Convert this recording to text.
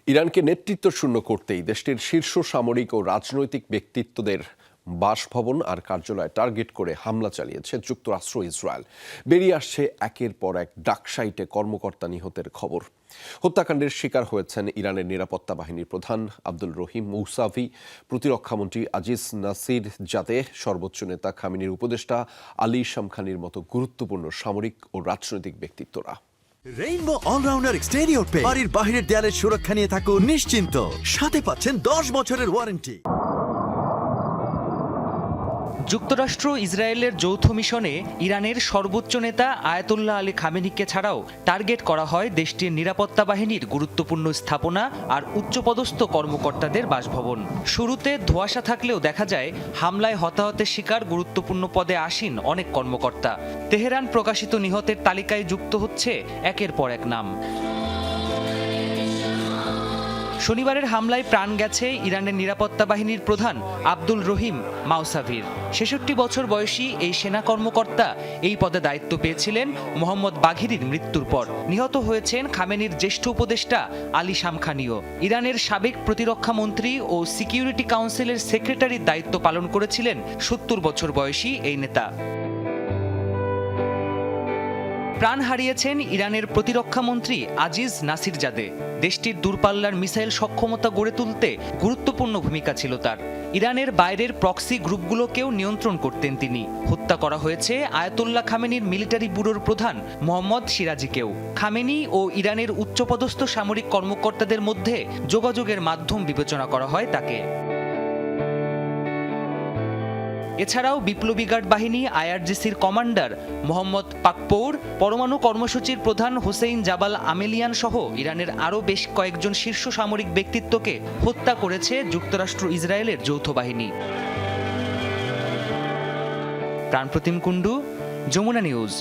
ইরানকে নেতৃত্ব শূন্য করতেই দেশটির শীর্ষ সামরিক ও রাজনৈতিক ব্যক্তিত্বদের বাসভবন আর কার্যালয় টার্গেট করে হামলা চালিয়েছে যুক্তরাষ্ট্র ইসরায়েল। বেরিয়ে আসছে একের পর এক ডাকসাইটে কর্মকর্তা নিহতের খবর। হত্যাকাণ্ডের শিকার হয়েছেন ইরানের নিরাপত্তা বাহিনীর প্রধান আব্দুল রহিম মৌসাভি, প্রতিরক্ষামন্ত্রী আজিজ নাসির জাদেহ, সর্বোচ্চ নেতা খামেনির উপদেষ্টা আলী শামখানির মতো গুরুত্বপূর্ণ সামরিক ও রাজনৈতিক ব্যক্তিত্বরা। রেইনবো অলরাউন্ডার এক্সটেরিয়র পে বাড়ির বাহিরের দেয়ালের সুরক্ষা নিয়ে থাকুন নিশ্চিন্ত, সাথে পাচ্ছেন 10 বছরের ওয়ারেন্টি। যুক্তরাষ্ট্র ইসরায়েলের যৌথ মিশনে ইরানের সর্বোচ্চ নেতা আয়াতুল্লাহ আলী খামেনিকে ছাড়াও টার্গেট করা হয় দেশটির নিরাপত্তা বাহিনীর গুরুত্বপূর্ণ স্থাপনা আর উচ্চপদস্থ কর্মকর্তাদের বাসভবন। শুরুতে ধোঁয়াশা থাকলেও দেখা যায় হামলায় হতাহতের শিকার গুরুত্বপূর্ণ পদে আসীন অনেক কর্মকর্তা। তেহরান প্রকাশিত নিহতের তালিকায় যুক্ত হচ্ছে একের পর এক নাম। শনিবারের হামলায় প্রাণ গেছে ইরানের নিরাপত্তা বাহিনীর প্রধান আব্দুল রহিম মাউসাভির। ৬৬ বছর বয়সী এই সেনা কর্মকর্তা এই পদে দায়িত্ব পেয়েছিলেন মোহাম্মদ বাঘিরির মৃত্যুর পর। নিহত হয়েছেন খামেনির জ্যেষ্ঠ উপদেষ্টা আলী শামখানিও। ইরানের সাবেক প্রতিরক্ষা মন্ত্রী ও সিকিউরিটি কাউন্সিলের সেক্রেটারির দায়িত্ব পালন করেছিলেন ৭০ বছর বয়সী এই নেতা। প্রাণ হারিয়েছেন ইরানের প্রতিরক্ষা মন্ত্রী আজিজ নাসির জাদেহ। দেশটির দূরপাল্লার মিসাইল সক্ষমতা গড়ে তুলতে গুরুত্বপূর্ণ ভূমিকা ছিল তার। ইরানের বাইরের প্রক্সি গ্রুপগুলোকেও নিয়ন্ত্রণ করতেন তিনি। হত্যা করা হয়েছে আয়াতুল্লাহ খামেনির মিলিটারি ব্যুরোর প্রধান মোহাম্মদ সিরাজিকেও। খামেনি ও ইরানের উচ্চপদস্থ সামরিক কর্মকর্তাদের মধ্যে যোগাযোগের মাধ্যম বিবেচনা করা হয় তাকে। এছাড়াও বিপ্লবী গার্ড বাহিনী আইআরজিসির কমান্ডার মোহাম্মদ পাকপৌর, পরমাণু কর্মসূচির প্রধান হোসেইন জাবাল আমেলিয়ান সহ ইরানের আরও বেশ কয়েকজন শীর্ষ সামরিক ব্যক্তিত্বকে হত্যা করেছে যুক্তরাষ্ট্র ইসরায়েলের যৌথ বাহিনী। প্রাণপ্রতিম কুণ্ডু, যমুনা নিউজ।